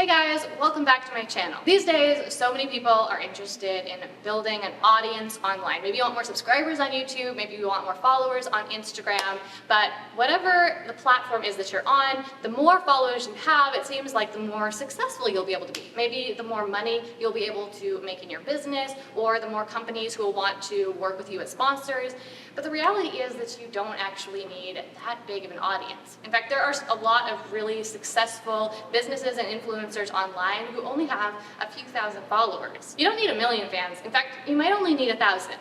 guys, welcome back to my channel. These days, so many people are interested in building an audience online. Maybe you want more subscribers on YouTube, maybe you want more followers on Instagram, but whatever the platform is that you're on, the more followers you have, it seems like the more successful you'll be able to be. Maybe the more money you'll be able to make in your business, or the more companies who will want to work with you as sponsors. But the reality is that you don't actually need that big of an audience. In fact, there are a lot of really successful businesses and influencers online who only have a few thousand followers. You don't need 1 million fans. In fact, you might only need 1,000.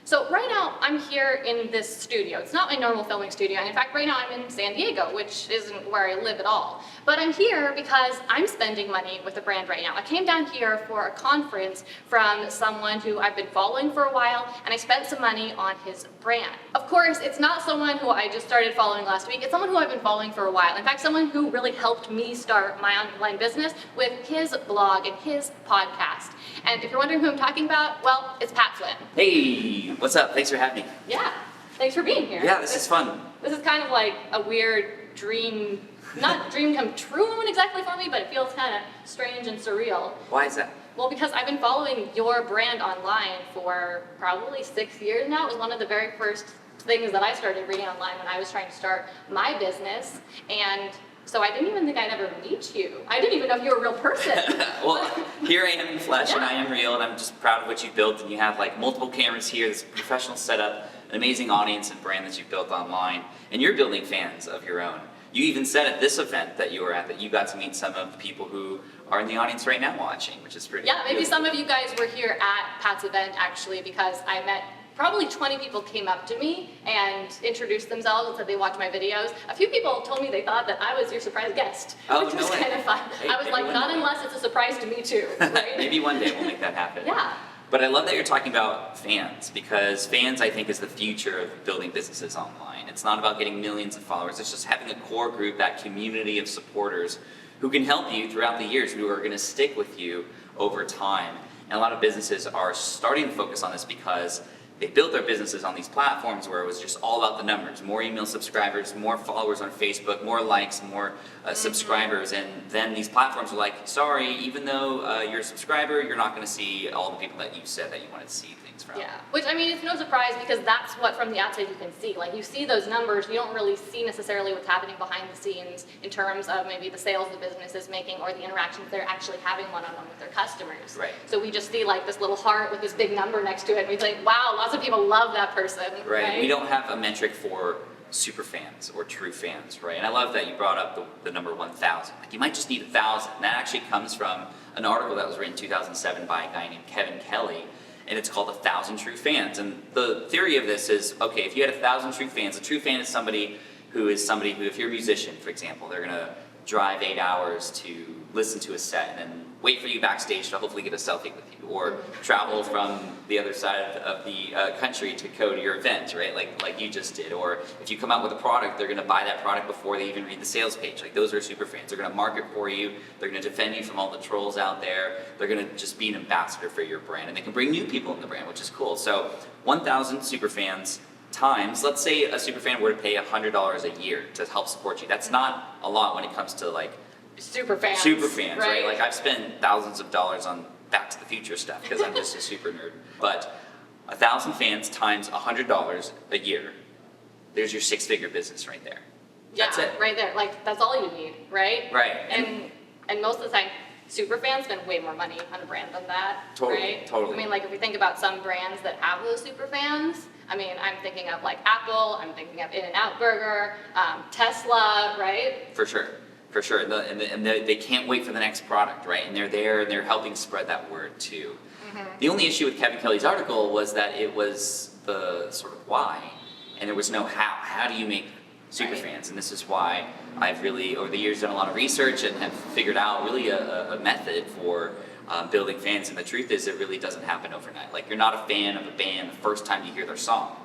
So right now, I'm here in this studio. It's not my normal filming studio, and in fact, right now I'm in San Diego, which isn't where I live at all. But I'm here because I'm spending money with a brand right now. I came down here for a conference from someone who I've been following for a while, and I spent some money on his brand. Of course, it's not someone who I just started following last week. It's someone who I've been following for a while. In fact, someone who really helped me start my online business with his blog and his podcast. And if you're wondering who I'm talking about, well, it's Pat Flynn. Hey, what's up? Thanks for having me. Yeah, thanks for being here. Yeah, this is fun. This is kind of like a weird dream, not dream come true moment exactly for me, but it feels kind of strange and surreal. Why is that? Well, because I've been following your brand online for probably 6 years now. It was one of the very first things that I started reading online when I was trying to start my business. And so I didn't even think I'd ever meet you. I didn't even know if you were a real person. Well, here I am in flesh, Yeah. and I am real, and I'm just proud of what you've built. And you have like multiple cameras here, this professional setup, an amazing audience and brand that you've built online, and you're building fans of your own. You even said at this event that you were at that you got to meet some of the people who are in the audience right now watching, which is pretty Yeah, maybe really some of you guys were here at Pat's event actually, because I met probably 20 people came up to me and introduced themselves and said they watched my videos. A few people told me they thought that I was your surprise guest, which was kind of fun. Hey, I was like, not unless it's a surprise to me too, right? Maybe one day we'll make that happen. Yeah. But I love that you're talking about fans, because fans, I think, is the future of building businesses online. It's not about getting millions of followers, it's just having a core group, that community of supporters who can help you throughout the years, who are going to stick with you over time. And a lot of businesses are starting to focus on this because they built their businesses on these platforms where it was just all about the numbers, more email subscribers, more followers on Facebook, more likes, more subscribers, and then these platforms are like, sorry, even though you're a subscriber, you're not going to see all the people that you said that you wanted to see things from. Yeah, which I mean, it's no surprise because that's what from the outside you can see. Like you see those numbers, you don't really see necessarily what's happening behind the scenes in terms of maybe the sales the business is making or the interactions they're actually having one-on-one with their customers. Right. So we just see like this little heart with this big number next to it, and we think, wow, lots of people love that person. Right. We don't have a metric for super fans or true fans, right? And I love that you brought up the number 1,000. Like you might just need 1,000. And that actually comes from an article that was written in 2007 by a guy named Kevin Kelly, and it's called 1,000 True Fans. And the theory of this is, okay, if you had 1,000 true fans, a true fan is somebody who, if you're a musician, for example, they're gonna drive 8 hours to listen to a set and then wait for you backstage to hopefully get a selfie with you, or travel from the other side of the country to go to your event, right? Like you just did. Or if you come out with a product, they're gonna buy that product before they even read the sales page. Like those are super fans. They're gonna market for you. They're gonna defend you from all the trolls out there. They're gonna just be an ambassador for your brand, and they can bring new people in the brand, which is cool. So 1,000 super fans times, let's say a super fan were to pay $100 a year to help support you. That's not a lot when it comes to like super fans, right? Like I've spent thousands of dollars on Back to the Future stuff because I'm just a super nerd. But 1,000 fans times $100 a year, there's your 6-figure business right there. That's it. Right there. Like that's all you need, right? Right. And most of the time, super fans spend way more money on a brand than that. Totally, right? totally. I mean, like if we think about some brands that have those super fans, I mean, I'm thinking of like Apple, I'm thinking of In-N-Out Burger, Tesla, right? For sure. For sure, and they can't wait for the next product, right? And they're there, and they're helping spread that word too. Mm-hmm. The only issue with Kevin Kelly's article was that it was the sort of why, and there was no how. How do you make super fans? And this is why I've really, over the years, done a lot of research and have figured out really a method for building fans. And the truth is, it really doesn't happen overnight. Like you're not a fan of a band the first time you hear their song.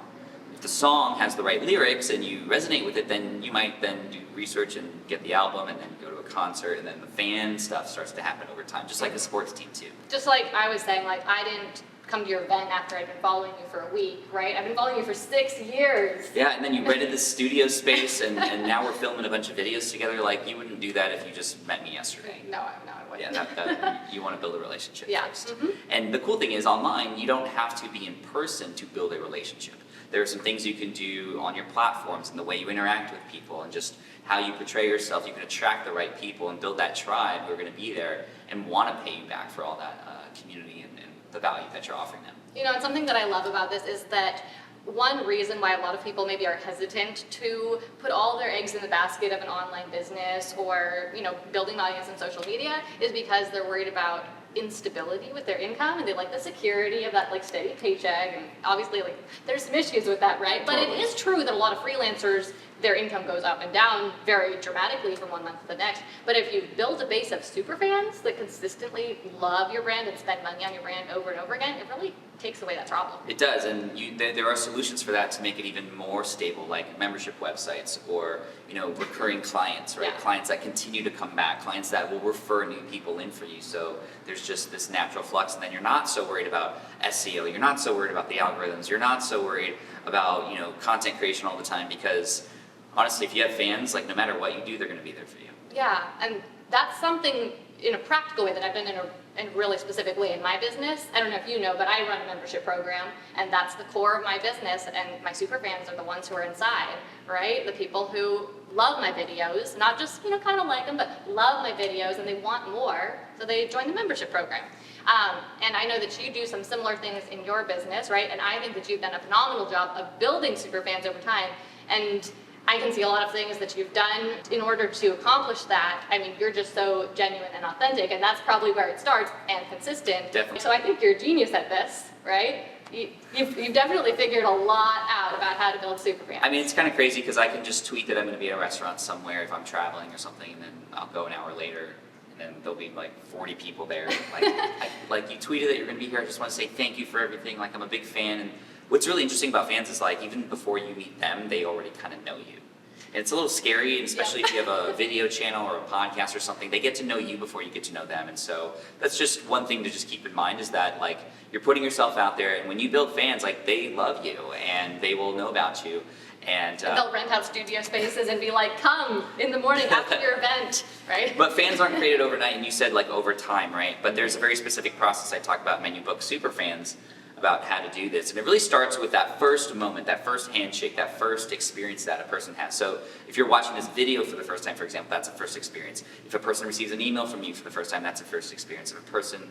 If the song has the right lyrics and you resonate with it, then you might then do research and get the album and then go to a concert, and then the fan stuff starts to happen over time, just like a sports team too. Just like I was saying, like I didn't come to your event after I'd been following you for a week, right? I've been following you for 6 years. Yeah, and then you rented this studio space, and now we're filming a bunch of videos together. Like, you wouldn't do that if you just met me yesterday. No, I wouldn't. Yeah, that you want to build a relationship Yeah. first. And the cool thing is online, you don't have to be in person to build a relationship. There are some things you can do on your platforms and the way you interact with people and just how you portray yourself. You can attract the right people and build that tribe who are going to be there and want to pay you back for all that community and the value that you're offering them. You know, and something that I love about this is that one reason why a lot of people maybe are hesitant to put all their eggs in the basket of an online business or, you know, building an audience in social media is because they're worried about instability with their income and they like the security of that like steady paycheck, and obviously like there's some issues with that, right? But it is true that a lot of freelancers, their income goes up and down very dramatically from one month to the next. But if you build a base of super fans that consistently love your brand and spend money on your brand over and over again, it really takes away that problem. It does, and there are solutions for that to make it even more stable, like membership websites or, you know, recurring clients, right? Yeah. Clients that continue to come back, clients that will refer new people in for you. So there's just this natural flux, and then you're not so worried about SEO, you're not so worried about the algorithms, you're not so worried about, you know, content creation all the time, because honestly, if you have fans, like no matter what you do, they're going to be there for you. Yeah, and that's something in a practical way that I've done in a really specific way in my business. I don't know if you know, but I run a membership program, and that's the core of my business, and my super fans are the ones who are inside, right? The people who love my videos, not just, you know, kind of like them, but love my videos, and they want more, so they join the membership program. And I know that you do some similar things in your business, right? And I think that you've done a phenomenal job of building super fans over time, and I can see a lot of things that you've done in order to accomplish that. I mean, you're just so genuine and authentic, and that's probably where it starts, and consistent. Definitely. So I think you're a genius at this, right? You've definitely figured a lot out about how to build super fans. I mean, it's kind of crazy because I can just tweet that I'm going to be at a restaurant somewhere if I'm traveling or something, and then I'll go an hour later, and then there'll be like 40 people there. Like you tweeted that you're going to be here. I just want to say thank you for everything. Like, I'm a big fan. And what's really interesting about fans is, like, even before you meet them, they already kind of know you. And it's a little scary, and especially if you have a video channel or a podcast or something, they get to know you before you get to know them. And so that's just one thing to just keep in mind, is that, like, you're putting yourself out there, and when you build fans, like, they love you and they will know about you. And they'll rent out studio spaces and be like, come in the morning after your event, right? But fans aren't created overnight, and you said like over time, right? But there's a very specific process I talk about in my new book, Superfans, about how to do this. And it really starts with that first moment, that first handshake, that first experience that a person has. So if you're watching this video for the first time, for example, that's a first experience. If a person receives an email from you for the first time, that's a first experience. If a person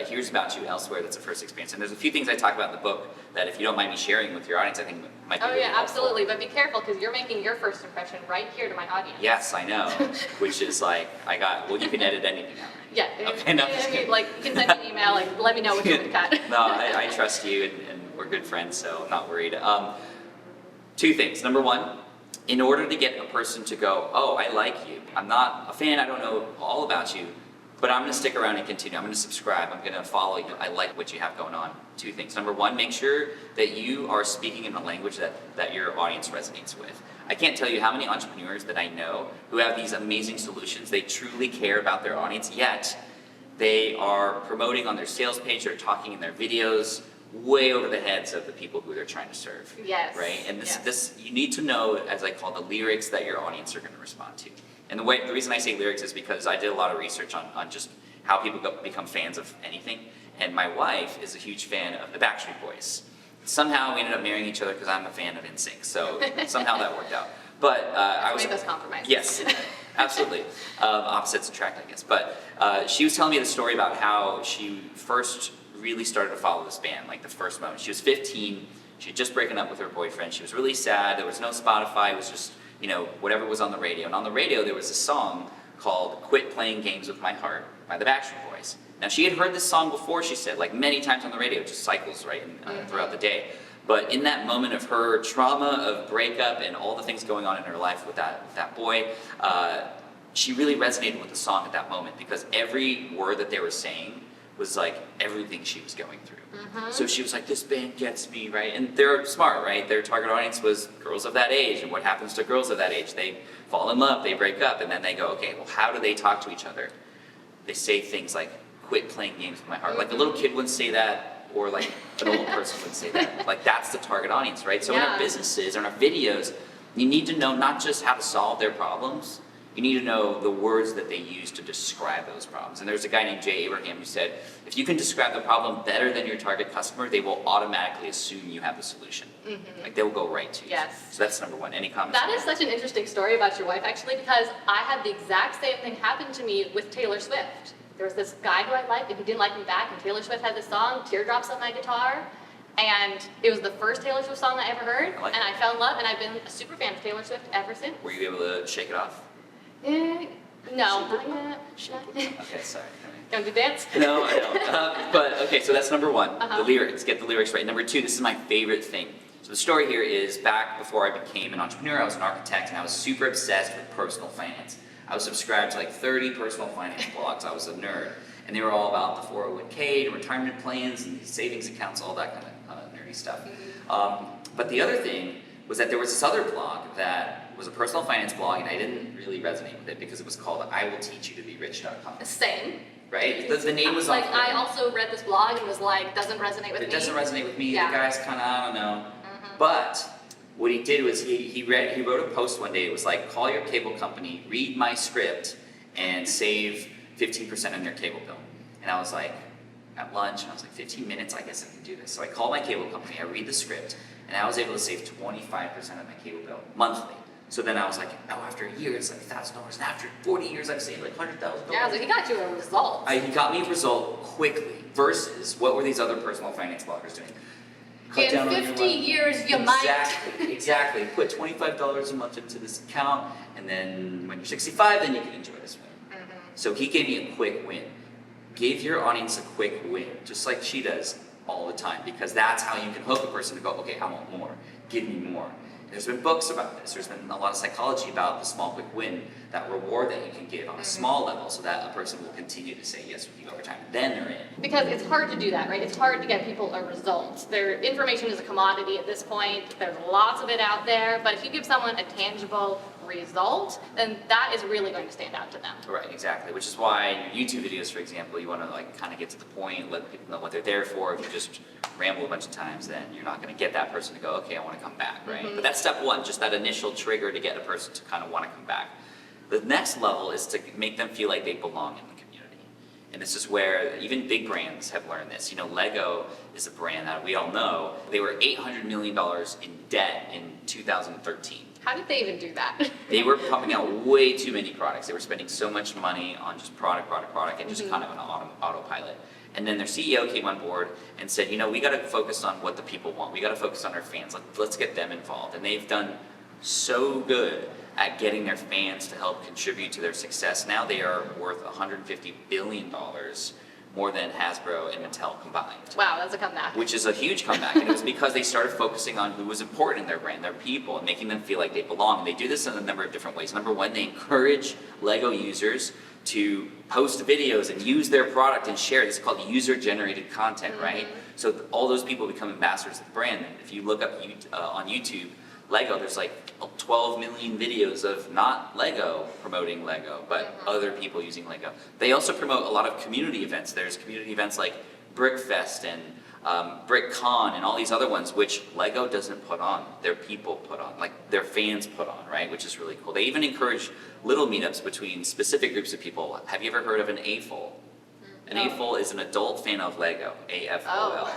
hears about you elsewhere, that's a first experience. And there's a few things I talk about in the book that, if you don't mind me sharing with your audience, I think might be really helpful. Absolutely. But be careful, because you're making your first impression right here to my audience. Yes, I know. Which is like, well, you can edit anything out, right? Yeah, Okay, no, just kidding. like, you can send me an email, like, let me know what you would cut. No, I trust you, and we're good friends, so I'm not worried. Two things. Number one, in order to get a person to go, oh, I like you. I'm not a fan, I don't know all about you, but I'm going to stick around and continue. I'm going to subscribe. I'm going to follow you. I like what you have going on. Two things. Number one, make sure that you are speaking in a language that your audience resonates with. I can't tell you how many entrepreneurs that I know who have these amazing solutions. They truly care about their audience, yet they are promoting on their sales page or talking in their videos way over the heads of the people who they're trying to serve. Yes. Right? And this you need to know, as I call the lyrics that your audience are going to respond to. And the reason I say lyrics is because I did a lot of research on just how people become fans of anything. And my wife is a huge fan of the Backstreet Boys. Somehow we ended up marrying each other because I'm a fan of NSYNC, so somehow that worked out. But I was made those compromises. Yes, absolutely. Opposites attract, I guess. But she was telling me the story about how she first really started to follow this band, like the first moment. She was 15. She had just broken up with her boyfriend. She was really sad. There was no Spotify. It was just, you know, whatever was on the radio. And on the radio there was a song called "Quit Playing Games with My Heart" by the Backstreet Boys. Now, she had heard this song before, she said, like many times on the radio, it just cycles, right, throughout the day. But in that moment of her trauma of breakup and all the things going on in her life with that boy, she really resonated with the song at that moment, because every word that they were saying was like everything she was going through. So she was like, this band gets me, right? And they're smart, right? Their target audience was girls of that age, and what happens to girls of that age? They fall in love, they break up, and then they go, okay, well, how do they talk to each other? They say things like, quit playing games with my heart. Like a little kid wouldn't say that, or like an old person would say that. Like, that's the target audience, right? So in our businesses, in our videos, you need to know not just how to solve their problems, You need to know the words that they use to describe those problems. And there's a guy named Jay Abraham who said, if you can describe the problem better than your target customer, they will automatically assume you have the solution. Like they will go right to you. Yes. So that's number one. Any comments? That is such an interesting story about your wife, actually, because I had the exact same thing happen to me with Taylor Swift. There was this guy who I liked, and he didn't like me back, and Taylor Swift had this song, Teardrops on My Guitar, and it was the first Taylor Swift song I ever heard, and I fell in love, and I've been a super fan of Taylor Swift ever since. Were you able to shake it off? No, not yet. Okay, sorry. Don't do dance? No, I don't. But okay, so that's number one, the lyrics. Get the lyrics right. Number two, this is my favorite thing. So the story here is back before I became an entrepreneur, I was an architect, and I was super obsessed with personal finance. I was subscribed to like 30 personal finance blogs. I was a nerd. And they were all about the 401k and retirement plans and savings accounts, all that kind of nerdy stuff. But the other thing was that there was this other blog that was a personal finance blog, and I didn't really resonate with it because it was called I Will Teach You to Be Rich.com. Same. Right? The name was like, off. I also read this blog and was like, doesn't resonate with me. It doesn't resonate with me. Yeah. The guy's kind of, I don't know. But what he did was he wrote a post one day. It was like, call your cable company, read my script, and save 15% on your cable bill. And I was like, at lunch, and I was like, 15 minutes, I guess I can do this. So I called my cable company, I read the script, and I was able to save 25% of my cable bill monthly. So then I was like, oh, after a year, it's like $1,000. And after 40 years, I've saved like $100,000. Yeah, so he got you a result. He got me a result quickly versus what were these other personal finance bloggers doing? Cut down In on your 50 money. years, you might. Exactly. Put $25 a month into this account, and then when you're 65, then you can enjoy this win. So he gave me a quick win. Give your audience a quick win, just like she does all the time, because that's how you can hook a person to go, okay, I want more. Give me more. There's been books about this. There's been a lot of psychology about the small quick win, that reward that you can give on a small level so that a person will continue to say yes with you over time. Then they're in. Because it's hard to do that, right? It's hard to get people a result. Their information is a commodity at this point. There's lots of it out there. But if you give someone a tangible result, then that is really going to stand out to them. Right, exactly. Which is why in your YouTube videos, for example, you want to like kind of get to the point, let people know what they're there for. If you just ramble a bunch of times, then you're not going to get that person to go, okay, I want to come back, right? But that's step one, just that initial trigger to get a person to kind of want to come back. The next level is to make them feel like they belong in the community. And this is where even big brands have learned this. You know, Lego is a brand that we all know. They were $800 million in debt in 2013. How did they even do that? They were pumping out way too many products. They were spending so much money on just product, and just kind of an autopilot. And then their CEO came on board and said, you know, we got to focus on what the people want. We got to focus on our fans. Let's get them involved. And they've done so good at getting their fans to help contribute to their success. Now they are worth $150 billion, more than Hasbro and Mattel combined. Wow, that's a comeback. Which is a huge comeback, and it was because they started focusing on who was important in their brand, their people, and making them feel like they belong. And they do this in a number of different ways. Number one, they encourage Lego users to post videos and use their product and share. This is called user-generated content, right? So all those people become ambassadors of the brand. And if you look up on YouTube, Lego, there's like 12 million videos of not Lego promoting Lego, but other people using Lego. They also promote a lot of community events. There's community events like BrickFest and BrickCon and all these other ones, which Lego doesn't put on, their people put on, like their fans put on, right? Which is really cool. They even encourage little meetups between specific groups of people. Have you ever heard of an AFOL? An AFOL is an adult fan of Lego, AFOL.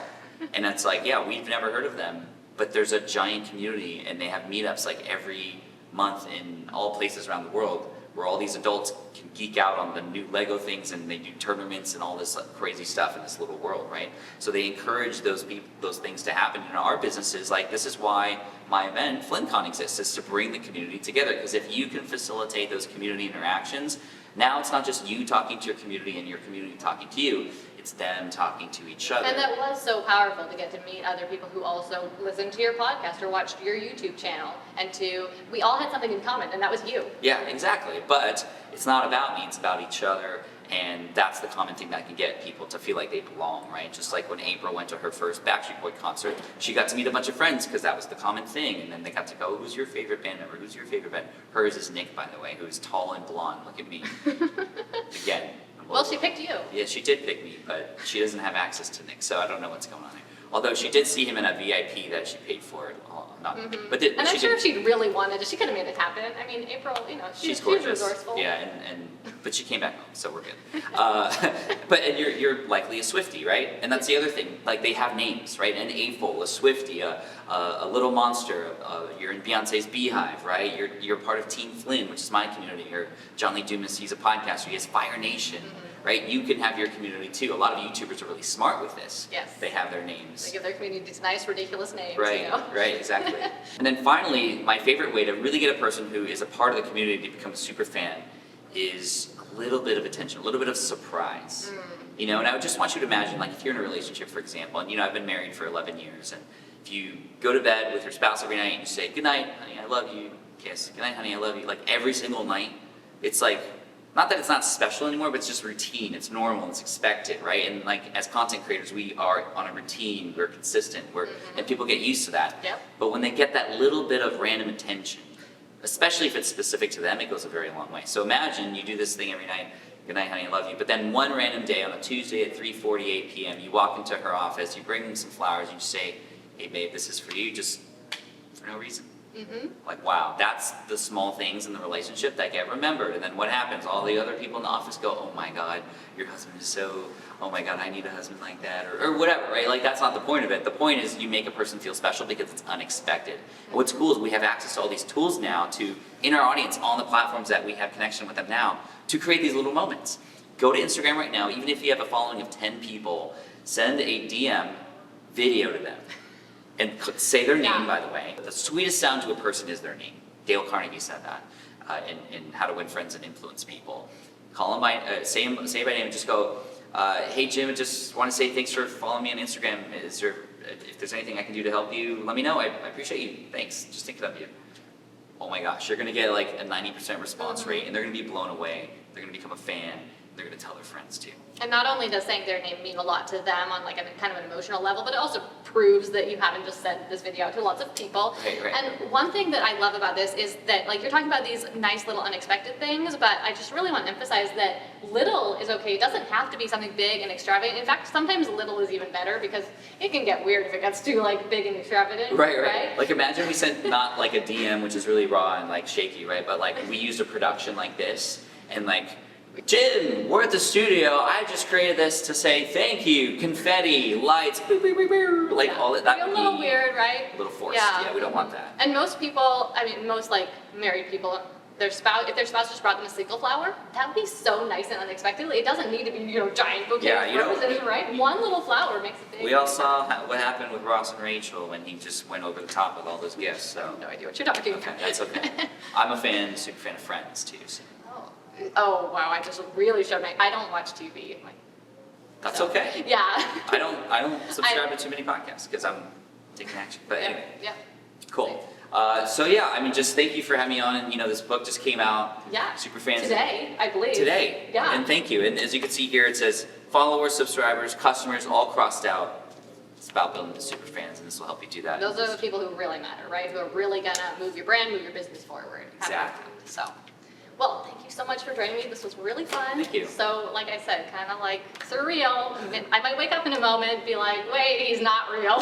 And it's like, yeah, we've never heard of them, but there's a giant community, and they have meetups like every month in all places around the world where all these adults can geek out on the new Lego things, and they do tournaments and all this crazy stuff in this little world, right? So they encourage those things to happen. In our businesses, like this is why my event, FlynnCon, exists, is to bring the community together. Because if you can facilitate those community interactions, now it's not just you talking to your community and your community talking to you, it's them talking to each other. And that was so powerful to get to meet other people who also listened to your podcast or watched your YouTube channel, and we all had something in common, and that was you. Yeah, exactly. But it's not about me, it's about each other, and that's the common thing that can get people to feel like they belong, right? Just like when April went to her first Backstreet Boy concert, she got to meet a bunch of friends because that was the common thing, and then they got to go, who's your favorite band member? Who's your favorite band? Hers is Nick, by the way, who's tall and blonde. Look at me. Again. Well, she picked you. Yeah, she did pick me, but she doesn't have access to Nick, so I don't know what's going on there. Although she did see him in a VIP that she paid for. But And I'm sure if she'd really wanted it, she could have made it happen. I mean, April, she's she's gorgeous. resourceful. Yeah, but she came back home, so we're good. And you're likely a Swiftie, right? And that's the other thing. Like, they have names, right? An A-Fool, a Swiftie, a Little Monster. You're in Beyonce's Beehive, right? You're part of Team Flynn, which is my community. Or John Lee Dumas, he's a podcaster. He has Fire Nation. Right? You can have your community too. A lot of YouTubers are really smart with this. Yes. They have their names. They give their communities nice, ridiculous names. Right, right, exactly. And then finally, my favorite way to really get a person who is a part of the community to become a super fan is a little bit of attention, a little bit of surprise. And I would just want you to imagine, like, if you're in a relationship, for example, and I've been married for 11 years, and if you go to bed with your spouse every night and you say, "Good night, honey, I love you," kiss, "Good night, honey, I love you," like every single night, it's like, not that it's not special anymore, but it's just routine, it's normal, it's expected, right? And like, as content creators, we are on a routine, we're consistent, and people get used to that. Yep. But when they get that little bit of random attention, especially if it's specific to them, it goes a very long way. So imagine you do this thing every night, "Good night, honey, I love you," but then one random day on a Tuesday at 3:48 p.m., you walk into her office, you bring them some flowers, you say, "Hey babe, this is for you," just for no reason. Like, wow, that's the small things in the relationship that get remembered. And then what happens? All the other people in the office go, "Oh my God, your husband is so, oh my God, I need a husband like that," or whatever, right? Like, that's not the point of it. The point is you make a person feel special because it's unexpected. And what's cool is we have access to all these tools now in our audience, on the platforms that we have connection with them now, to create these little moments. Go to Instagram right now, even if you have a following of 10 people, send a DM video to them. And say their name, by the way. The sweetest sound to a person is their name. Dale Carnegie said that in How to Win Friends and Influence People. Call them by, say by name and just go, "Hey Jim, I just want to say thanks for following me on Instagram. If there's anything I can do to help you, let me know. I appreciate you. Thanks, just thinking of you." Oh my gosh, you're going to get like a 90% response rate, and they're going to be blown away. They're going to become a fan. They're going to tell their friends too. And not only does saying their name mean a lot to them on like a kind of an emotional level, but it also proves that you haven't just sent this video out to lots of people. Right. And one thing that I love about this is that, like, you're talking about these nice little unexpected things, but I just really want to emphasize that little is okay. It doesn't have to be something big and extravagant. In fact, sometimes little is even better because it can get weird if it gets too like big and extravagant. Right. Like, imagine we sent not like a DM, which is really raw and like shaky, right? But like we used a production like this, and like, "Jim, we're at the studio. I just created this to say thank you, confetti, lights, boop, boop, boop, boop." Like, all that would be a little weird, right? A little forced. Yeah, we don't want that. And most people, most like married people, if their spouse just brought them a single flower, that would be so nice and unexpectedly. It doesn't need to be, giant bouquet of roses, right? One little flower makes a big. We all saw what happened with Ross and Rachel when he just went over the top with all those gifts. So I have no idea what you're talking about. That's okay. I'm a super fan of Friends too. So. Oh wow! I just really showed I don't watch TV. That's okay. Yeah. I don't subscribe to too many podcasts because I'm taking action. But anyway. Yeah. Cool. So yeah, just thank you for having me on. And this book just came out. Yeah. Superfans. Today, I believe. Today. Yeah. And thank you. And as you can see here, it says followers, subscribers, customers, all crossed out. It's about building the superfans, and this will help you do that. Those are the people who really matter, right? Who are really gonna move your brand, move your business forward. Exactly. So. Well, thank you so much for joining me. This was really fun. Thank you. So, like I said, kind of like surreal. I might wake up in a moment and be like, wait, he's not real.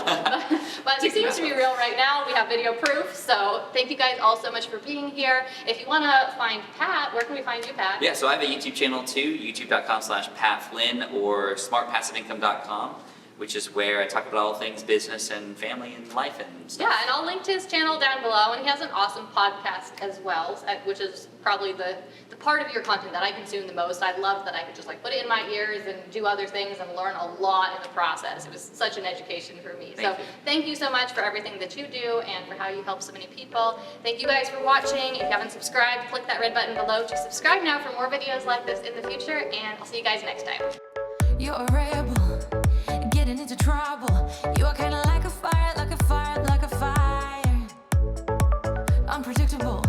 But he seems to be real right now. We have video proof. So thank you guys all so much for being here. If you want to find Pat, where can we find you, Pat? Yeah, so I have a YouTube channel too, youtube.com/Pat Flynn or smartpassiveincome.com. which is where I talk about all things business and family and life and stuff. Yeah, and I'll link to his channel down below, and he has an awesome podcast as well, which is probably the part of your content that I consume the most. I love that I could just like put it in my ears and do other things and learn a lot in the process. It was such an education for me. Thank you so much for everything that you do and for how you help so many people. Thank you guys for watching. If you haven't subscribed, click that red button below to subscribe now for more videos like this in the future, and I'll see you guys next time. You're a rebel, getting into trouble. You are kinda like a fire, like a fire, like a fire. Unpredictable.